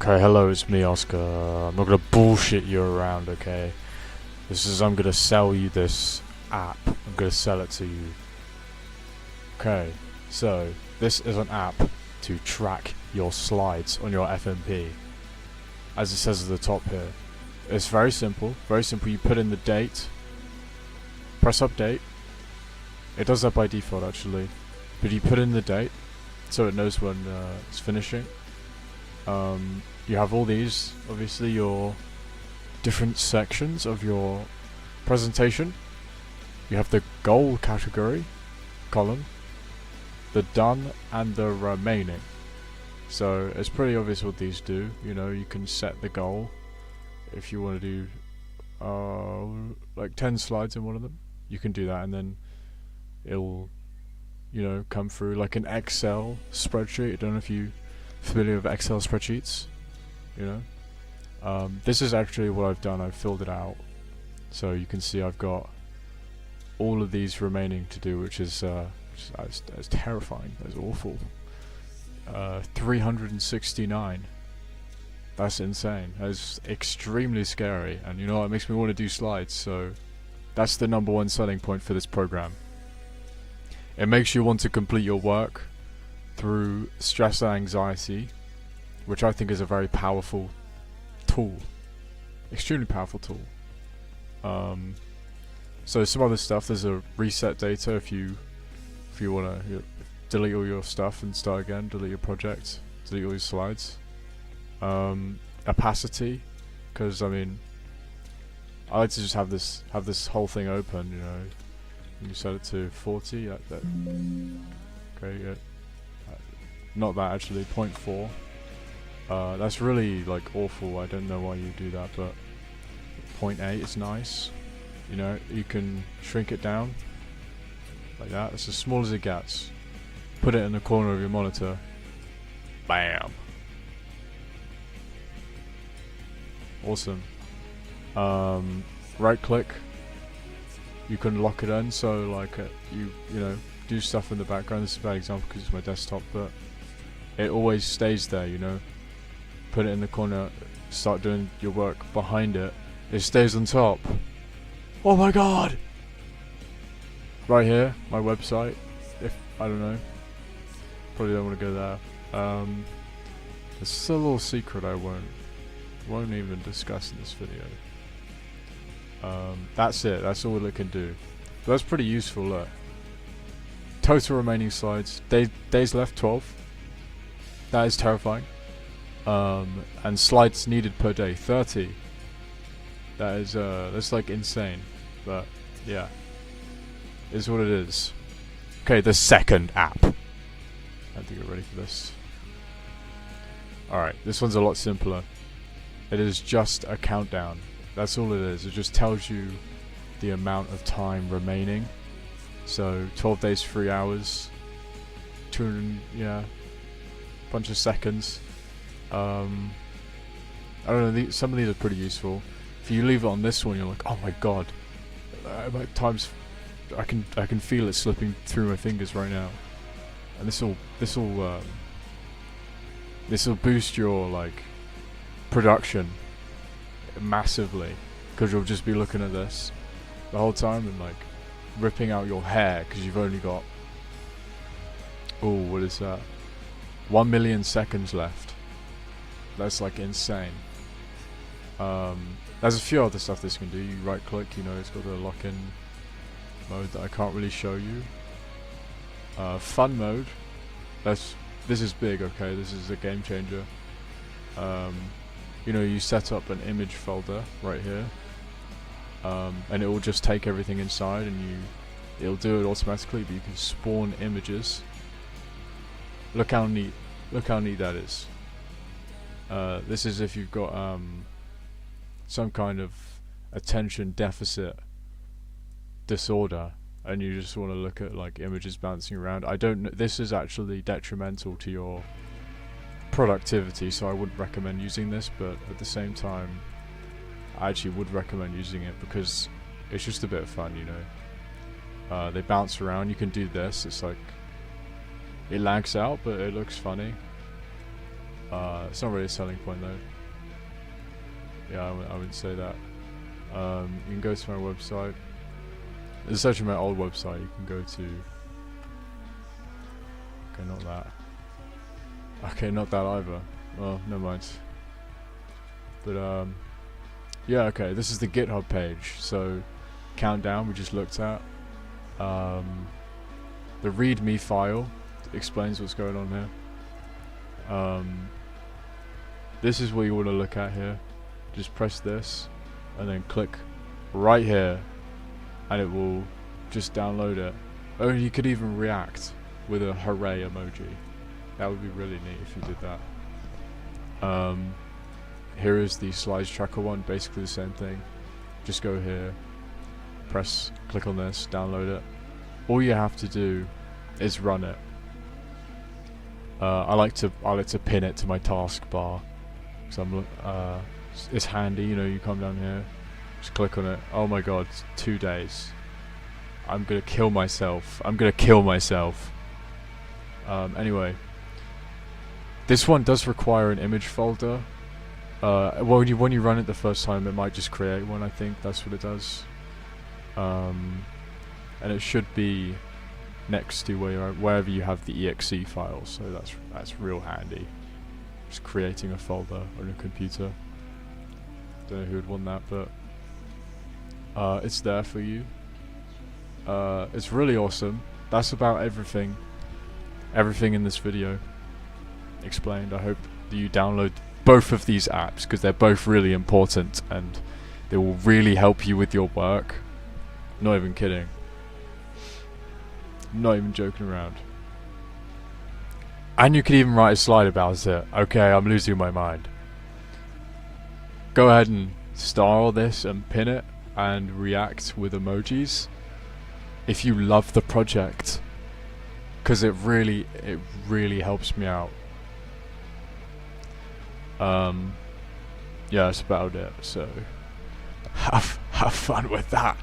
Okay, hello, it's me, Oscar. I'm not gonna bullshit you around, okay? I'm gonna sell you this app. I'm gonna sell it to you. Okay, so this is an app to track your slides on your FMP. As it says at the top here. It's very simple, very simple. You put in the date, press update. It does that by default actually. But you put in the date, so it knows when it's finishing. You have all these, obviously, your different sections of your presentation. You have the goal category column, the done, and the remaining. So it's pretty obvious what these do. You know, you can set the goal if you want to do like 10 slides in one of them. You can do that, and then it'll, you know, come through like an Excel spreadsheet. I don't know if you're familiar with Excel spreadsheets. You know, this is actually what I've done. I've filled it out, so you can see I've got all of these remaining to do, which is that's terrifying. That's awful. 369. That's insane. That's extremely scary, and you know what? It makes me want to do slides. So that's the #1 selling point for this program. It makes you want to complete your work through stress and anxiety, which I think is a very powerful tool. Extremely powerful tool. So some other stuff, there's a reset data if you want to delete all your stuff and start again, delete your project, delete all your slides. Opacity, because I mean, I like to just have this whole thing open, you know. You set it to 40, like that. Okay, yeah. Not that actually, 0.4. That's really like awful. I don't know why you do that, but 0.8 is nice. You know, you can shrink it down like that. It's as small as it gets. Put it in the corner of your monitor. Bam. Awesome. Right click. You can lock it in, so like you know, do stuff in the background. This is a bad example because it's my desktop, but it always stays there, you know. Put it in the corner, start doing your work behind it. It stays on top. Oh my god! Right here, my website. If I don't know, probably don't want to go there. There's a little secret I won't even discuss in this video. That's it. That's all it can do. But that's pretty useful. Look. Total remaining slides. Days left 12. That is terrifying. And slides needed per day 30. That is that's like insane. But yeah, is what it is. Okay, the second app. I have to get ready for this. Alright, this one's a lot simpler. It is just a countdown. That's all it is. It just tells you the amount of time remaining. So 12 days, 3 hours, 200, yeah, bunch of seconds. I don't know. Some of these are pretty useful. If you leave it on this one, you're like, oh my god. At times, I can feel it slipping through my fingers right now. And this will boost your like production massively, because you'll just be looking at this the whole time and like ripping out your hair because you've only got, oh, what is that? 1 million seconds left. That's like insane. There's a few other stuff this can do. You right click, you know, it's got the lock-in mode that I can't really show you. Fun mode. This is big, okay? This is a game changer. You know, you set up an image folder right here, and it will just take everything inside, and it'll do it automatically. But you can spawn images. Look how neat that is. This is if you've got some kind of attention deficit disorder, and you just want to look at like images bouncing around. I don't know. This is actually detrimental to your productivity, so I wouldn't recommend using this, but at the same time I actually would recommend using it because it's just a bit of fun, you know. They bounce around. You can do this. It's like, it lags out, but it looks funny. It's not really a selling point though. Yeah, I wouldn't say that. You can go to my website. It's actually my old website. You can go to. Okay, not that. Okay, not that either. Well, never mind. But yeah, okay. This is the GitHub page. So, countdown we just looked at. The README file explains what's going on here. This is what you want to look at here. Just press this, and then click right here, and it will just download it. Oh, you could even react with a hooray emoji. That would be really neat if you did that. Here is the slides tracker one, basically the same thing. Just go here, click on this, download it. All you have to do is run it. I like to pin it to my taskbar, so it's handy. You know, you come down here, just click on it. Oh my god, 2 days. I'm gonna kill myself. Anyway, this one does require an image folder. Well, when you run it the first time, it might just create one. I think that's what it does. And it should be next to wherever you have the exe file. So that's real handy. Just creating a folder on your computer. Don't know who would want that, but it's there for you. It's really awesome. That's about everything in this video explained. I hope that you download both of these apps because they're both really important and they will really help you with your work. Not even kidding. Not even joking around. And you could even write a slide about it. Okay, I'm losing my mind. Go ahead and style this and pin it and react with emojis if you love the project, because it really helps me out. Yeah, that's about it. So have fun with that.